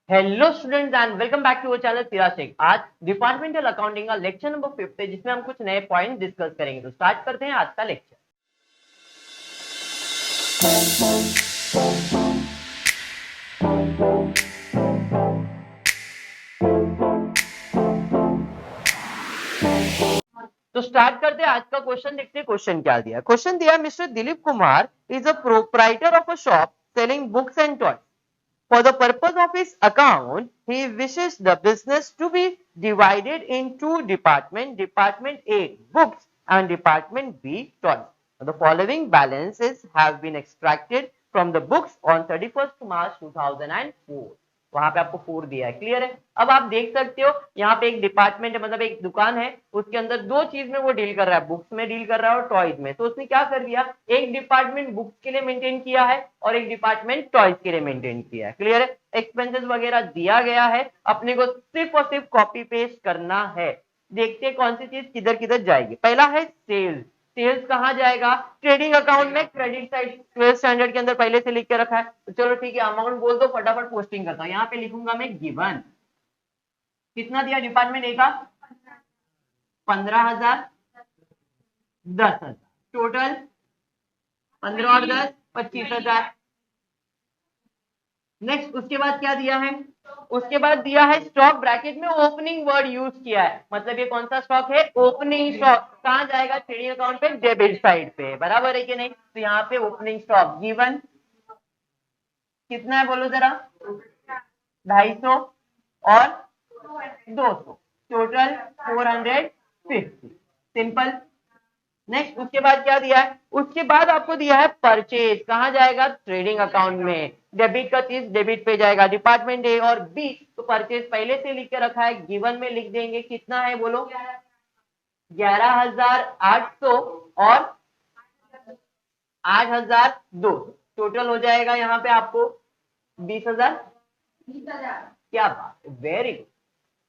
Hello students and welcome back to our channel Sira Shaikh. आज departmental accounting का lecture number 5 है, जिसमें हम कुछ नए पॉइंट डिस्कस करेंगे। तो स्टार्ट करते हैं आज का लेक्चर। तो स्टार्ट करते हैं आज का क्वेश्चन। देखते हैं क्वेश्चन क्या दिया। क्वेश्चन दिया, mister Dilip Kumar is a proprietor of a shop selling books and toys. For the purpose of his account, he wishes the business to be divided in two departments, Department A, books, and Department B, toys. The following balances have been extracted from the books on 31st March 2004. वहां पे आपको 4 दिया है, clear है। अब आप देख सकते हो यहाँ पे एक डिपार्टमेंट है, मतलब एक दुकान है, उसके अंदर दो चीज में वो डील कर रहा है, बुक्स में डील कर रहा है और टॉयज में। तो उसने क्या कर दिया, एक डिपार्टमेंट बुक्स के लिए मेंटेन किया है और एक डिपार्टमेंट टॉयज के लिए मेंटेन किया है, क्लियर है। एक्सपेंसेस वगैरह दिया गया है, अपने को सिर्फ और सिर्फ कॉपी पेस्ट करना है। देखते हैं कौन सी चीज किधर किधर जाएगी। पहला है सेल्स। सेल्स कहाँ जाएगा, ट्रेडिंग अकाउंट में क्रेडिट साइड 12 स्टैंडर्ड के अंदर पहले से लिख के रखा है। तो चलो ठीक है, अमाउंट बोल दो, फटाफट पोस्टिंग करता हूं। यहाँ पे लिखूंगा मैं गिवन। कितना दिया डिपार्टमेंट ए का, 15,000, 10,000 टोटल, 15 और 10 25,000। नेक्स्ट उसके बाद क्या दिया है, उसके बाद दिया है स्टॉक, ब्रैकेट में ओपनिंग वर्ड यूज किया है, मतलब ये कौन सा स्टॉक है, ओपनिंग स्टॉक। कहां जाएगा, ट्रेडिंग अकाउंट पे, डेबिट साइड पे, बराबर है कि नहीं। तो यहाँ पे ओपनिंग स्टॉक गिवन कितना है बोलो जरा, 250 और 200, टोटल 450, सिंपल। नेक्स्ट उसके बाद क्या दिया है, उसके बाद आपको दिया है परचेज, कहां जाएगा, ट्रेडिंग अकाउंट में। डेबिट का चीज डेबिट पे जाएगा, डिपार्टमेंट ए और बी। तो परचेज पहले से लिख के रखा है, गिवन में लिख देंगे, कितना है बोलो, 11,800 और 8,200, टोटल हो जाएगा यहाँ पे आपको 20,000। क्या बात, वेरी गुड।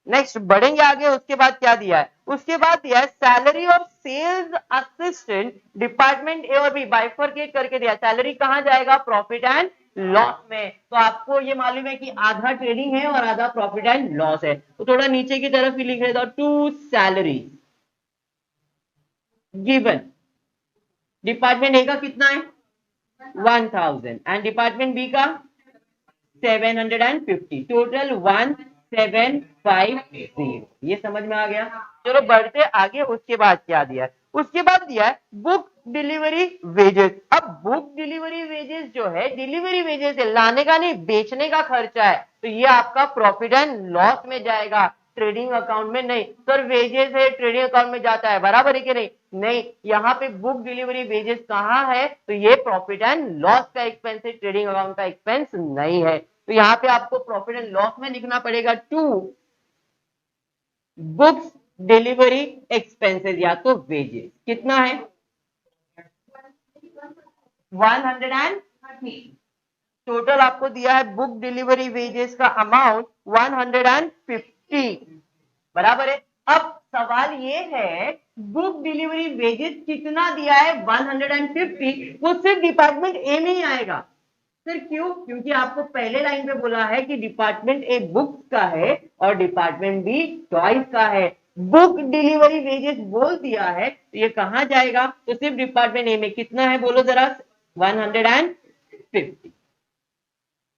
नेक्स्ट बढ़ेंगे आगे। उसके बाद क्या दिया है, उसके बाद दिया है salary of sales assistant department A और बी, बाइफरकेट करके दिया। सैलरी कहां जाएगा, प्रॉफिट एंड लॉस में। तो आपको ये मालूम है कि आधा ट्रेडिंग है और आधा प्रॉफिट एंड लॉस है। तो थोड़ा नीचे की तरफ ही लिख देता हूं, to salary given. Department A का कितना है, 1,000 एंड डिपार्टमेंट बी का 750, टोटल 1750। ये समझ में आ गया। चलो बढ़ते आगे। उसके बाद क्या दिया है, उसके बाद दिया है बुक डिलीवरी वेजेस। अब बुक डिलीवरी वेजेस जो है, डिलीवरी वेजेस है, लाने का नहीं, बेचने का खर्चा है। तो ये आपका प्रॉफिट एंड लॉस में जाएगा, ट्रेडिंग अकाउंट में नहीं। सर वेजेस है, ट्रेडिंग अकाउंट में जाता है, बराबर है कि नहीं, नहीं। यहाँ पे बुक डिलीवरी वेजेस कहाँ है, तो ये प्रॉफिट एंड लॉस का एक्सपेंस है, ट्रेडिंग अकाउंट का एक्सपेंस नहीं है। तो यहाँ पे आपको प्रॉफिट एंड लॉस में लिखना पड़ेगा टू बुक्स डिलीवरी एक्सपेंसेस या तो वेजेस। कितना है, 130। टोटल आपको दिया है बुक डिलीवरी वेजेस का अमाउंट 150, बराबर है। अब सवाल ये है, बुक डिलीवरी वेजेस कितना दिया है, 150, वो सिर्फ डिपार्टमेंट ए में ही आएगा। सर क्यों, क्योंकि आपको पहले लाइन पे बोला है कि डिपार्टमेंट ए बुक्स का है और डिपार्टमेंट बी टॉयज का है। बुक डिलीवरी वेजेस बोल दिया है, तो ये कहां जाएगा, तो सिर्फ डिपार्टमेंट ए में। कितना है बोलो जरा, 150।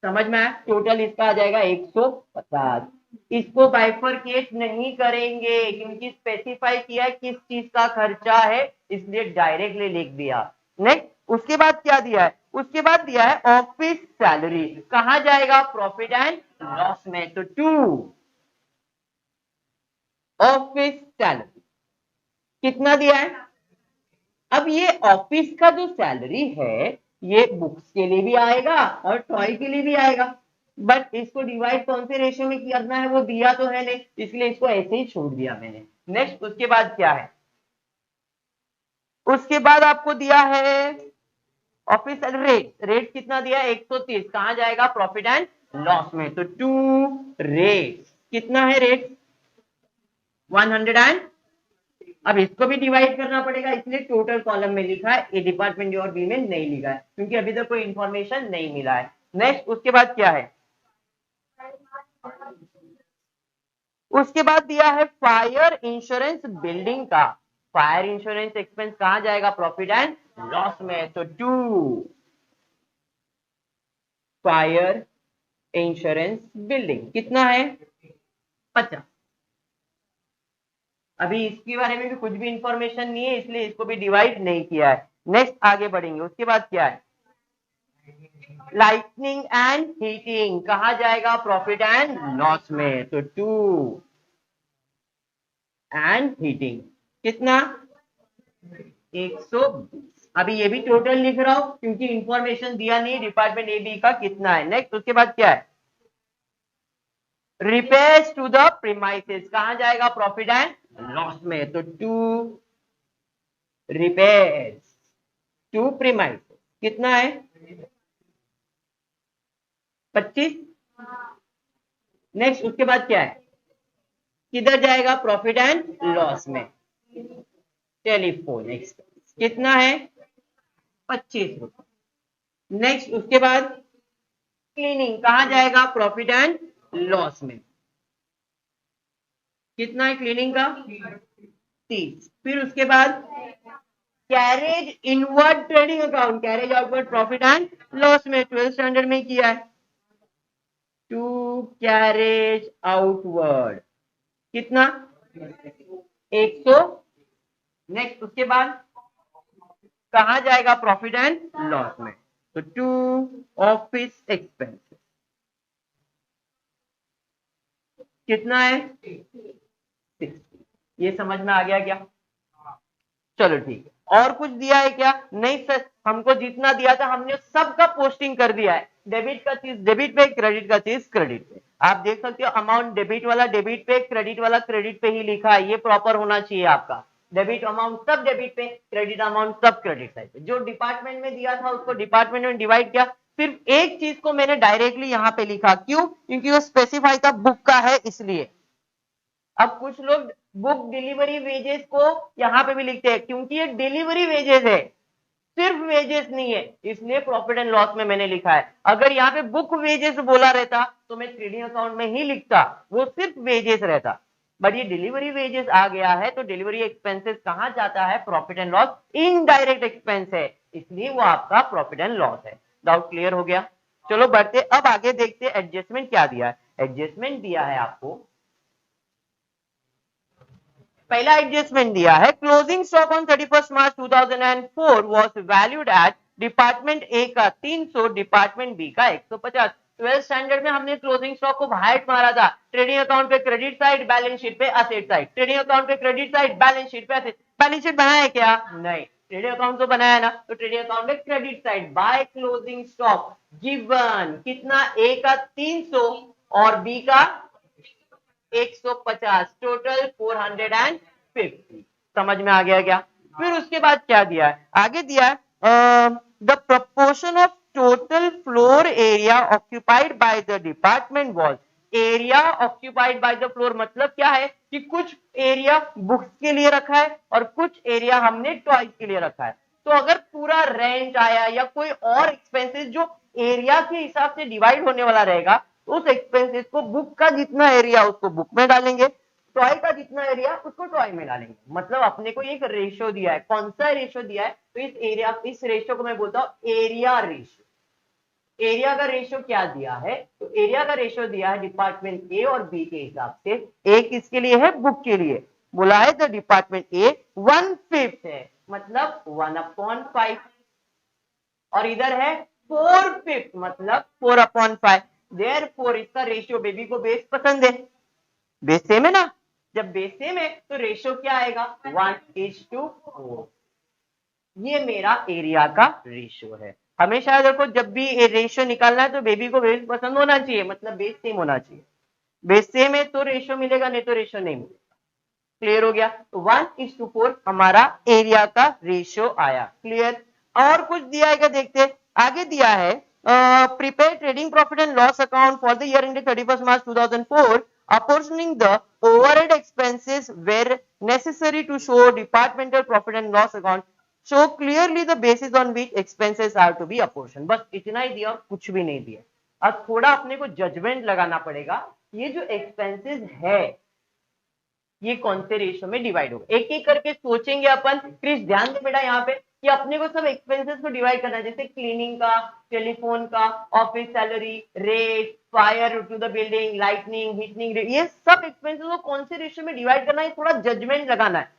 समझ में आया, टोटल इसका आ जाएगा 150। इसको बाइफरकेट नहीं करेंगे क्योंकि स्पेसिफाई किया है किस चीज का खर्चा है, इसलिए डायरेक्टली लिख दिया। नेक्स्ट उसके बाद क्या दिया है, उसके बाद दिया है ऑफिस सैलरी, कहां जाएगा, प्रॉफिट एंड लॉस में। तो टू ऑफिस सैलरी कितना दिया है। अब ये ऑफिस का जो सैलरी है, ये बुक्स के लिए भी आएगा और टॉय के लिए भी आएगा, बट इसको डिवाइड कौन से रेशियो में करना है वो दिया तो है नहीं, इसलिए इसको ऐसे ही छोड़ दिया मैंने। नेक्स्ट उसके बाद क्या है, उसके बाद आपको दिया है ऑफिस रेट। रेट कितना दिया है, 130, कहां जाएगा, प्रॉफिट एंड लॉस में। तो टू रेट, कितना है रेट, 100। अब इसको भी डिवाइड करना पड़ेगा, इसलिए टोटल कॉलम में लिखा है, ए डिपार्टमेंट और बी में नहीं लिखा है क्योंकि अभी तक कोई इंफॉर्मेशन नहीं मिला है। नेक्स्ट उसके बाद क्या है, उसके बाद दिया है फायर इंश्योरेंस बिल्डिंग का। फायर इंश्योरेंस एक्सपेंस कहां जाएगा? प्रॉफिट एंड लॉस में। तो 2 फायर इंश्योरेंस बिल्डिंग कितना है? 50। अभी इसके बारे में भी कुछ भी इंफॉर्मेशन नहीं है, इसलिए इसको भी डिवाइड नहीं किया है। नेक्स्ट आगे बढ़ेंगे। उसके बाद क्या है? लाइटनिंग एंड हीटिंग कहा जाएगा? प्रॉफिट एंड लॉस में। तो 2 एंड हीटिंग कितना? 120। अभी ये भी टोटल लिख रहा हूं क्योंकि इंफॉर्मेशन दिया नहीं डिपार्टमेंट ए बी का कितना है। नेक्स्ट उसके बाद क्या है? रिपेयर्स टू द प्रीमाइसेस कहां जाएगा? प्रॉफिट एंड लॉस में। तो 2 रिपेयर्स टू प्रीमाइसेस कितना है? 25। नेक्स्ट उसके बाद क्या है? किधर जाएगा? प्रॉफिट एंड लॉस में। टेलीफोन एक्सपेंस कितना है? 25 रुपए। नेक्स्ट उसके बाद क्लीनिंग कहां जाएगा? प्रॉफिट एंड लॉस में। कितना है क्लीनिंग का? 30। फिर उसके बाद carriage inward trading account, carriage outward profit and loss में 12th स्टैंडर्ड में किया है। टू कैरेज आउटवर्ड कितना? 100। नेक्स्ट उसके बाद कहा जाएगा? प्रॉफिट एंड लॉस में। तो 2 ऑफिस एक्सपेंस कितना है? 60। ये समझ में आ गया क्या? चलो ठीक है। और कुछ दिया है क्या? नहीं सर, हमको जितना दिया था हमने सबका पोस्टिंग कर दिया है। डेबिट का चीज डेबिट पे, क्रेडिट का चीज क्रेडिट पे। आप देख सकते हो अमाउंट डेबिट वाला डेबिट पे, क्रेडिट वाला क्रेडिट पे ही लिखा है। ये प्रॉपर होना चाहिए आपका। डेबिट अमाउंट सब डेबिट पे, क्रेडिट अमाउंट सब क्रेडिट साइड पे। जो डिपार्टमेंट में दिया था उसको डिपार्टमेंट में डिवाइड किया। सिर्फ एक चीज को मैंने डायरेक्टली यहाँ पे लिखा, क्यों? क्योंकि वो स्पेसिफाई था बुक का है इसलिए। अब कुछ लोग बुक डिलीवरी वेजेस को यहाँ पे भी लिखते हैं क्योंकि ये डिलीवरी वेजेस है, सिर्फ वेजेस नहीं है, इसलिए प्रॉफिट एंड लॉस में मैंने लिखा है। अगर यहाँ पे बुक वेजेस बोला रहता तो मैं ट्रेडिंग अकाउंट में ही लिखता, वो सिर्फ वेजेस रहता। बट ये डिलीवरी वेजेस आ गया है तो डिलीवरी एक्सपेंसेस कहां जाता है? Profit and loss. Indirect expense है इसलिए वो आपका प्रॉफिट एंड लॉस है। डाउट क्लियर हो गया? चलो बढ़ते अब आगे देखते एडजस्टमेंट क्या दिया है। एडजस्टमेंट दिया है आपको, पहला एडजस्टमेंट दिया है closing stock on 31 March 2004 was valued at department A का 300, डिपार्टमेंट बी का 150। 12th स्टैंडर्ड में हमने क्लोजिंग स्टॉक को हाइट मारा था। ट्रेडिंग अकाउंट पे क्रेडिट साइड, बैलेंस शीट पे असेट साइड। ट्रेडिंग अकाउंट पे क्रेडिट साइड, बैलेंस शीट पे असेट। बैलेंस शीट बनाया है क्या? नहीं। ट्रेडिंग अकाउंट तो बनाया ना, तो ट्रेडिंग अकाउंट में credit side by closing stock given कितना? ए का 300 और बी का 150, टोटल 450। समझ में आ गया क्या? फिर उसके बाद क्या दिया है? आगे दिया है the proportion of total floor area occupied by the department was. Area occupied by the floor मतलब क्या है कि कुछ एरिया बुक्स के लिए रखा है और कुछ एरिया हमने टॉयज के लिए रखा है। तो अगर पूरा रेंट आया या कोई और एक्सपेंसेस जो एरिया के हिसाब से डिवाइड होने वाला रहेगा, उस एक्सपेंसेस को बुक का जितना एरिया उसको बुक में डालेंगे, टॉय का जितना एरिया उसको टॉय में डालेंगे। मतलब अपने को एक रेशियो दिया है। कौन सा रेशियो दिया है? तो इस रेशियो को मैं बोलता हूं एरिया रेशियो। एरिया का रेशियो क्या दिया है? तो एरिया का रेशियो दिया है डिपार्टमेंट ए और बी के हिसाब से। एक इसके लिए है बुक के लिए, बोला है द डिपार्टमेंट ए 1/5 है, मतलब 1/5। और इधर है 4/5 मतलब 4/5। देयरफॉर इसका रेशियो, बेबी को बेस पसंद है, बेस सेम है ना, जब बेस सेम है तो रेशियो क्या आएगा? 1:4। ये मेरा एरिया का रेशियो है। हमेशा अगर को जब भी रेशियो निकालना है तो बेबी को बेस पसंद होना चाहिए, मतलब बेस सेम होना चाहिए। बेस सेम है तो रेशियो मिलेगा, नहीं तो रेशियो नहीं मिलेगा। क्लियर हो गया? तो 1:4 हमारा एरिया का रेशियो आया। क्लियर? और कुछ दिया है क्या? देखते हैं। आगे दिया है prepare trading profit and loss account for the year ended 31 March 2004, apportioning the overhead expenses where necessary to show departmental profit and loss account, show clearly the basis on which expenses are to be apportioned। बस इतना ही दिया और कुछ भी नहीं दिया। अब थोड़ा अपने को जजमेंट लगाना पड़ेगा, ये जो एक्सपेंसेस है ये कौन से रेशियो में डिवाइड होगा। एक एक करके सोचेंगे अपन। क्रिस ध्यान दे बेटा यहाँ पे कि अपने को सब एक्सपेंसेस को डिवाइड करना है, जैसे क्लीनिंग का, टेलीफोन का, office salary, rate, fire to the building, lightning, heating, ये सब एक्सपेंसेस को कौन से रेशियो में डिवाइड करना है, थोड़ा जजमेंट लगाना है।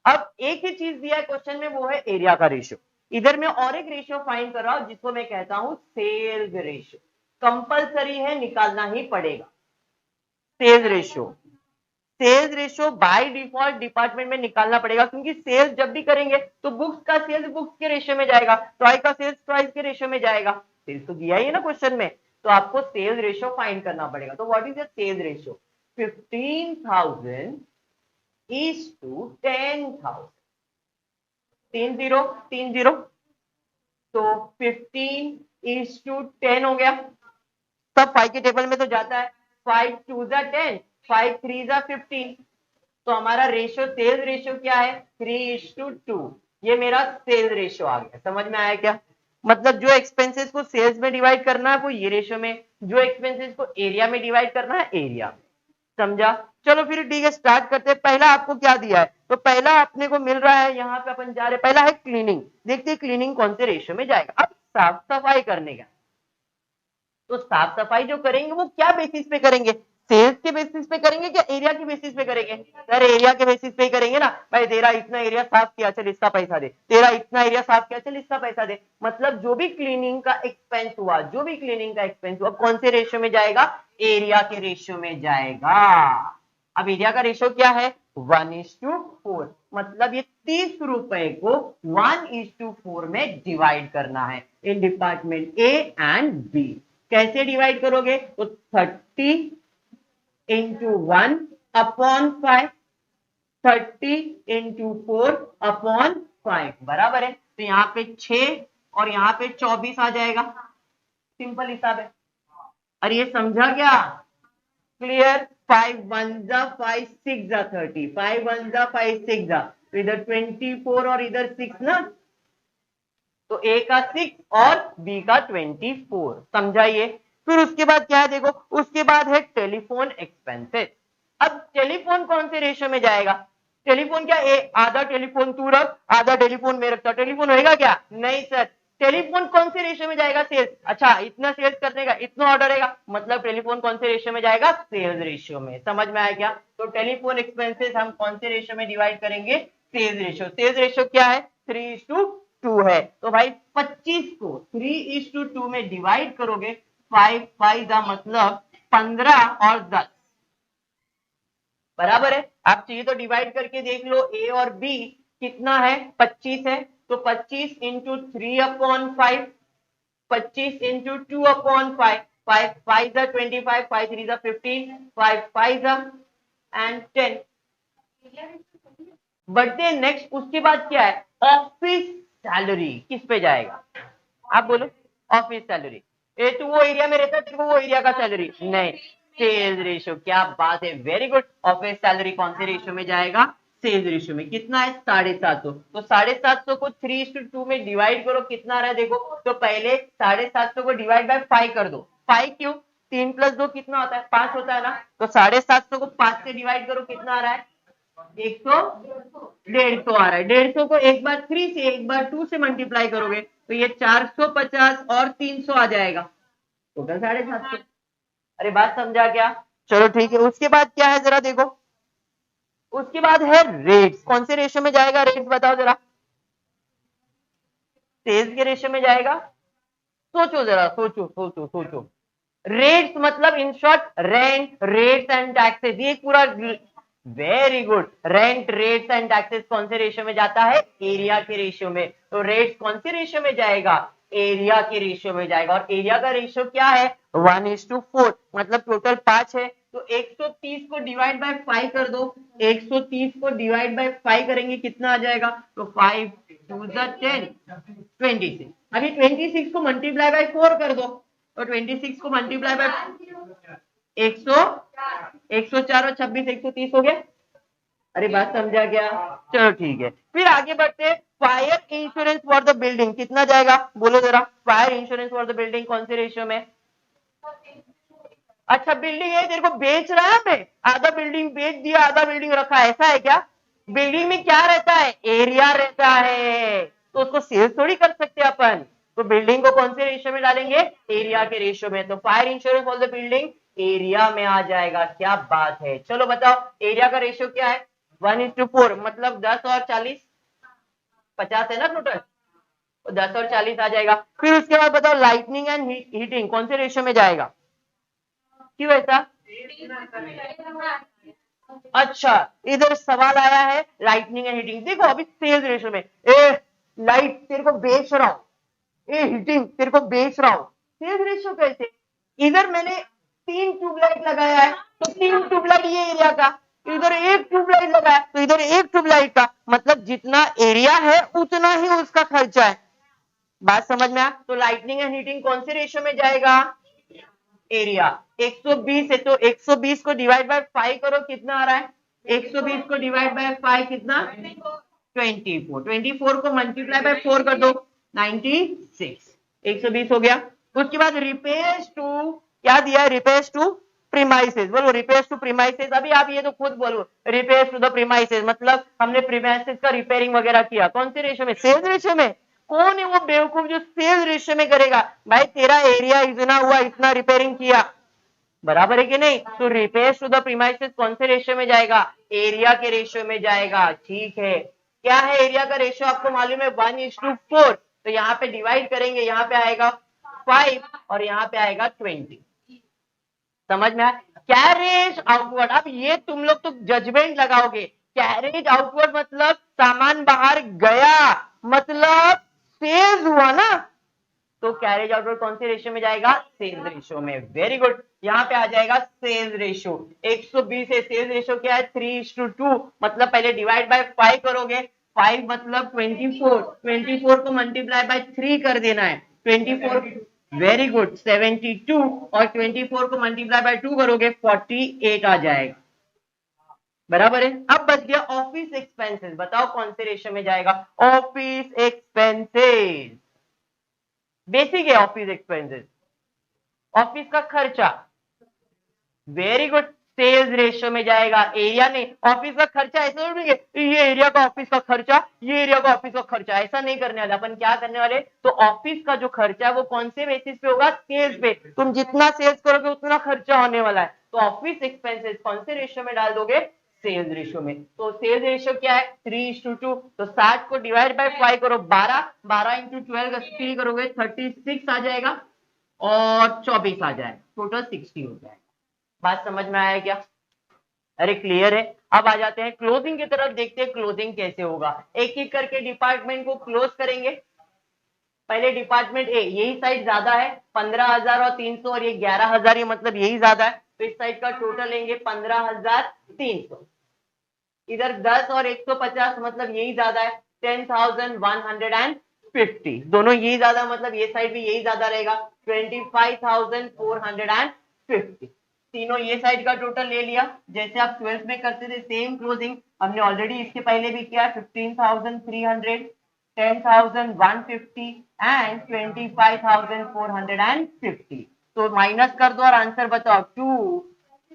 अब एक ही चीज दिया है क्वेश्चन में, वो है एरिया का रेशियो। इधर मैं और एक रेशियो फाइंड कर रहा हूं जिसको मैं कहता हूं सेल्स रेशियो। कंपलसरी है, निकालना ही पड़ेगा। Sales ratio, sales ratio by default department में निकालना पड़ेगा, क्योंकि सेल्स जब भी करेंगे तो बुक्स का सेल्स बुक्स के रेशियो में जाएगा, टॉय का सेल्स टॉयज के रेशियो में जाएगा। सेल्स तो दिया ही है ना क्वेश्चन में, तो आपको सेल्स रेशियो फाइंड करना पड़ेगा। तो what is the sales ratio? 15,000 is to 10,000। 30 तो 15 is to 10 हो गया। सब 5 के टेबल में तो जाता है। 5 2 जा 10, 5 3 जा 15। तो हमारा रेशियो, सेल्स रेशियो क्या है? 3:2। ये मेरा सेल्स रेशियो आ गया। समझ में आया क्या? मतलब जो एक्सपेंसेस को सेल्स में डिवाइड करना है वो ये रेशियो में, जो एक्सपेंसेस को एरिया में डिवाइड करना है एरिया में। समझा? चलो फिर ठीक है, स्टार्ट करते हैं। पहला आपको क्या दिया है? तो पहला अपने को मिल रहा है, यहाँ पे अपन जा रहे हैं, पहला है क्लीनिंग। देखते हैं क्लीनिंग कौन से रेशियो में जाएगा। अब साफ सफाई करने का, तो साफ सफाई जो करेंगे वो क्या बेसिस पे करेंगे? सेल्स के बेसिस पे करेंगे क्या एरिया के बेसिस पे करेंगे? सर एरिया के बेसिस पे ही करेंगे ना भाई। तेरा इतना एरिया साफ किया, चल इसका पैसा दे। तेरा इतना एरिया साफ किया, चल इसका पैसा दे। मतलब जो भी क्लीनिंग का एक्सपेंस हुआ, जो भी क्लीनिंग का एक्सपेंस हुआ, कौन से रेशियो में जाएगा? एरिया के रेशियो में जाएगा। अब एरिया का रेशियो क्या है? 1:4। मतलब ये 30 रुपए को 1:4 में डिवाइड करना है in department A and B. कैसे डिवाइड करोगे? तो 30 इंटू 1/5, 30 इंटू 4/5 बराबर है। तो यहाँ पे 6 और यहाँ पे 24 आ जाएगा। सिंपल हिसाब है। अरे ये समझा क्या? क्लियर? 5 1 जा 5 6 जा 30, 5 1 जा 5 6 जा, तो इधर 24 और इधर 6 ना, तो ए का 6 और बी का 24। समझाइए? फिर उसके बाद क्या है देखो, उसके बाद है टेलीफोन एक्सपेंसेस। अब टेलीफोन कौन से रेशियो में जाएगा? टेलीफोन क्या आधा टेलीफोन तू रख, आधा टेलीफोन में रखता, टेलीफोन होएगा क्या? नहीं सर। टेलीफोन कौन से रेशियो में जाएगा? सेल्स। अच्छा इतना सेल्स करने का इतना ऑर्डर रहेगा, मतलब टेलीफोन कौन से रेशियो में जाएगा? सेल्स रेशियो में। समझ में आया क्या? तो टेलीफोन एक्सपेंसेस हम कौन से रेशियो में डिवाइड करेंगे? Sales ratio. सेल्स रेशियो क्या है? 3:2 है। तो भाई 25 को 3:2 में डिवाइड करोगे, 5 5 का मतलब 15 और 10 बराबर है। आप चाहिए तो डिवाइड करके देख लो, ए और बी कितना है? 25 है। तो 25 इंटू 3/5, 25 इंटू 2/5, 5 5 जा 25, 5 3 जा 15, 5 5 जा एंड 10। बढ़ते हैं नेक्स्ट। उसके बाद क्या है? ऑफिस सैलरी किस पे जाएगा? आप बोलो। Office salary. ए तू वो एरिया में रहता है, तेरे को वो एरिया का सैलरी नहीं। Sales ratio. क्या बात है, वेरी गुड। ऑफिस सैलरी कौन से रेशियो में जाएगा? सेल्स रेशियो में। कितना है? 750। तो 750 को 3:2 में डिवाइड करो, कितना आ रहा है देखो। तो पहले 750 को डिवाइड बाय 5 कर दो। 5 क्यों? 3 + 2 कितना होता है? 5 होता है ना। तो 750 को 5 से डिवाइड करो, कितना आ रहा है? 100, 150 आ रहा है। 150 को एक बार 3 से एक बार 2 से मल्टीप्लाई करोगे तो ये 450 और 300 आ जाएगा, टोटल 750। अरे बात समझा क्या? चलो ठीक है। उसके बाद क्या है जरा देखो। उसके बाद है रेट्स। कौन से रेशियो में जाएगा? रेट्स बताओ जरा। सेल्स के रेशियो में जाएगा। सोचो जरा, सोचो सोचो सोचो। रेट्स मतलब in short rent, rates and taxes, ये पूरा। Very good. Rent, rates and taxes कौन से रेशियो में जाता है? एरिया के रेशियो में। तो रेट्स कौन से रेशियो में जाएगा? एरिया के रेशियो में जाएगा। और एरिया का रेशियो क्या है? 1:4। मतलब टोटल 5 है। तो 130 को डिवाइड बाय 5 कर दो। 130 को डिवाइड बाय 5 करेंगे, कितना आ जाएगा? तो 5 2 10, 26। अभी 26 को मल्टीप्लाई बाय 4 कर दो। तो 26 को मल्टीप्लाई बाय 104 और 26 130 हो गया। अरे बात समझा क्या? चलो ठीक है। फिर आगे बढ़ते हैं। Fire insurance for the building कितना जाएगा? बोलो जरा। Fire insurance for the building कौन से रेशियो में? अच्छा बिल्डिंग है, तेरे को बेच रहा है, मैं आधा बिल्डिंग बेच दिया, आधा बिल्डिंग रखा, ऐसा है क्या? बिल्डिंग में क्या रहता है? एरिया रहता है, तो उसको सेल थोड़ी कर सकते अपन। तो बिल्डिंग को कौन से रेशियो में डालेंगे? एरिया के रेशियो में। तो fire insurance for the building area में आ जाएगा। क्या बात है, चलो बताओ एरिया का रेशियो क्या है? 1:4, मतलब 10 और 40, 50 है ना टोटल, तो 10 और 40 आ जाएगा। फिर उसके बाद बताओ लाइटनिंग एंड हीटिंग कौन से रेशियो में जाएगा? क्यों ऐसा? अच्छा, इधर सवाल आया है लाइटनिंग एंड हीटिंग। देखो अभी सेल्स रेशियो में, ए लाइट तेरे को बेच रहा हूं, ए हीटिंग तेरे को बेच रहा हूं, सेल्स रेशियो कैसे? इधर मैंने 3 ट्यूबलाइट लगाया है, तो 3 ट्यूबलाइट ये एरिया का, इधर 1 ट्यूबलाइट लगाया तो इधर 1 ट्यूबलाइट का, मतलब जितना एरिया है उतना ही उसका खर्चा है। बात समझ में आ? तो लाइटनिंग एंड हीटिंग कौन से रेशियो में जाएगा? एरिया। 120 है तो 120 को डिवाइड बाय 5 करो, कितना आ रहा है? 120 को डिवाइड बाय 5 कितना? 24। 24 को मल्टीप्लाई बाय 4 कर दो, 96। 120 हो गया। उसके बाद रिपेयर्स टू, क्या दिया? Repairs to premises. बोलो रिपेयर्स टू प्रीमाइसेस। अभी आप ये तो खुद बोलो, रिपेयर्स टू द प्रीमाइसेस मतलब हमने प्रीमाइसेस का रिपेयरिंग वगैरह किया। कौन से रेशियो में? सेल्स रेशियो में। कौन है वो बेवकूफ जो सेल्स रेशियो में करेगा? भाई तेरा एरिया इतना हुआ, इतना रिपेयरिंग किया, बराबर है कि नहीं? तो रिपेयर्स टू द प्रीमाइसेस कौन से रेशियो में जाएगा? एरिया के रेशियो में जाएगा। ठीक है, क्या है एरिया का रेशियो? आपको मालूम है 1:4। तो यहाँ पे डिवाइड करेंगे, यहाँ पे आएगा 5 और यहाँ पे आएगा 20। समझ में आया? कैरेज आउटवर्ड, अब ये तुम लोग तो जजमेंट लगाओगे। कैरेज आउटवर्ड मतलब सामान बाहर गया, मतलब सेल्स हुआ ना। तो कैरेज आउटवर्ड कौन से रेशियो में जाएगा? सेल्स रेशियो में। वेरी गुड, यहाँ पे आ जाएगा सेल्स रेशियो। 120 है, सेल्स रेशियो क्या है? 3:2, मतलब पहले डिवाइड बाय 5 करोगे, 5 मतलब 24, 24 को मल्टीप्लाई बाय 3 कर देना है, 24, वेरी गुड 72, और 24 को मल्टीप्लाई बाय 2 करोगे 48 आ जाएगा। बराबर है। अब बच गया ऑफिस एक्सपेंसेस, बताओ कौन से रेशियो में जाएगा? ऑफिस एक्सपेंसेस बेसिक है, ऑफिस एक्सपेंसेस ऑफिस का खर्चा। वेरी गुड, सेल्स रेशियो में जाएगा, एरिया नहीं। ऑफिस का खर्चा ऐसा नहीं है ये एरिया का ऑफिस का खर्चा, ये एरिया का ऑफिस का खर्चा, ऐसा नहीं करने वाले अपन। क्या करने वाले? तो ऑफिस का जो खर्चा है वो कौन से बेसिस पे होगा? सेल्स पे। तुम जितना सेल्स करोगे उतना खर्चा होने वाला है। तो ऑफिस एक्सपेंसेस कौन से रेशियो में डाल दोगे? सेल्स रेशियो में। तो सेल्स रेशियो क्या है? 3:2। तो 60 को डिवाइड बाय 5 करो, 12, 12 इंटू 12 3 करोगे 36 आ जाएगा, और 24 आ जाएगा, टोटल 60 हो जाएगा। बात समझ में आया क्या? अरे क्लियर है। अब आ जाते हैं क्लोजिंग की तरफ, देखते हैं क्लोजिंग कैसे होगा। एक एक करके डिपार्टमेंट को क्लोज करेंगे। पहले डिपार्टमेंट ए, यही साइड ज्यादा है 15,000 और 300, और ये 11,000, ये मतलब यही ज्यादा है, तो इस साइड का टोटल लेंगे 15,300। इधर 10 और 150 मतलब यही ज्यादा है 10,150, दोनों यही ज्यादा, मतलब ये साइड भी यही ज्यादा रहेगा 25,450। तीनों ये साइड का टोटल ले लिया, जैसे आप 12 में करते थे सेम क्लोजिंग हमने ऑलरेडी इसके पहले भी किया। 15,300, 10,150 एंड 25,450। तो माइनस कर दो और आंसर बताओ। टू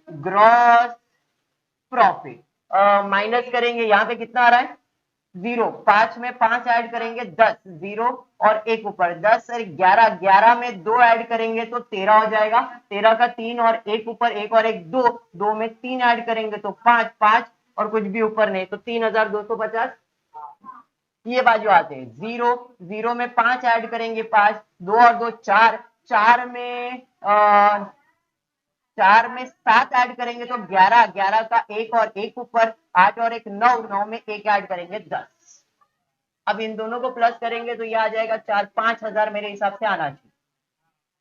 ग्रॉस प्रॉफिट, माइनस करेंगे, यहाँ पे कितना आ रहा है? 0। 5 में 5 ऐड करेंगे 10, 0 और एक ऊपर 10 और 11, 11 में 2 ऐड करेंगे तो 13 हो जाएगा, 13 का 3 और एक ऊपर 1 और एक 2, 2 में 3 ऐड करेंगे तो 5, 5 और कुछ भी ऊपर नहीं, तो 3,250। ये बाजू आते हैं 0, 0 में 5 ऐड करेंगे 5, 2 और 2 4, 4 में 4 में 7 ऐड करेंगे तो 11, 11 का एक और एक ऊपर 8 और एक 9, 9 में एक ऐड करेंगे 10। अब इन दोनों को प्लस करेंगे तो ये आ जाएगा 4-5 हजार, मेरे हिसाब से आना चाहिए।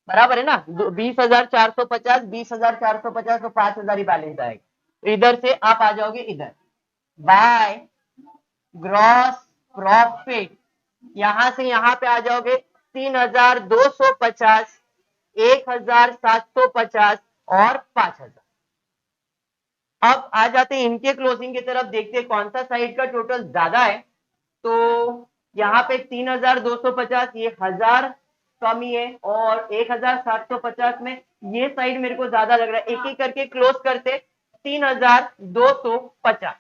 बराबर है ना? 20,450, 20,450 तो 5,000 ही बैलेंस आएगा। तो इधर से आप आ जाओगे इधर, बाय ग्रॉस प्रॉफिट, यहां से यहां पे आ जाओगे 3,250, 1,750 और 5,000। अब आ जाते हैं इनके क्लोजिंग की तरफ, देखते हैं कौन सा साइड का टोटल ज्यादा है। तो यहाँ पे 3,250, ये 1,000 कम ही है, और 1750 में ये साइड मेरे को ज्यादा लग रहा है। एक एक करके क्लोज करते, 3250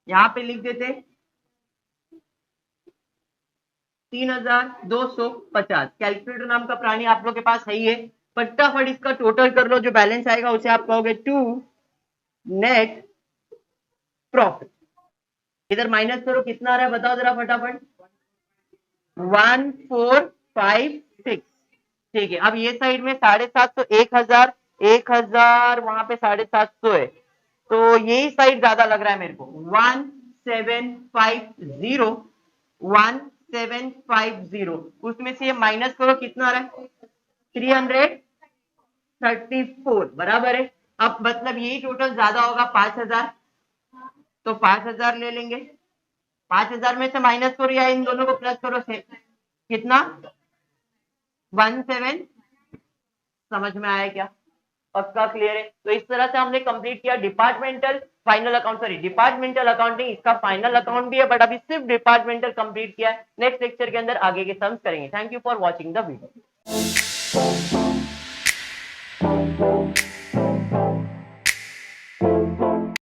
यहां पे लिख देते 3250। कैलकुलेटर नाम का प्राणी आप लोग के पास है ही है, फटाफट इसका टोटल कर लो, जो बैलेंस आएगा उसे आप कहोगे टू नेट प्रॉफिट। इधर माइनस करो, कितना आ रहा है बताओ जरा फटाफट, 1456। ठीक है, अब ये साइड में 750, 1000, 1000 वहां पे 750 है, तो यही साइड ज्यादा लग रहा है मेरे को। 1750, 1750, उसमें से ये माइनस करो, कितना आ रहा है 334, बराबर है। अब मतलब यही टोटल ज्यादा होगा 5000, तो 5000 ले लेंगे। 5000 में से माइनस करो या इन दोनों को प्लस करो से कितना 17, समझ में आया क्या? पक्का क्लियर है? तो इस तरह से हमने कंप्लीट किया departmental final account, sorry departmental accounting, इसका फाइनल अकाउंट भी है बट अभी सिर्फ डिपार्टमेंटल कंप्लीट किया है। नेक्स्ट लेक्चर के अंदर आगे के सम्स करेंगे। Thank you for watching the video.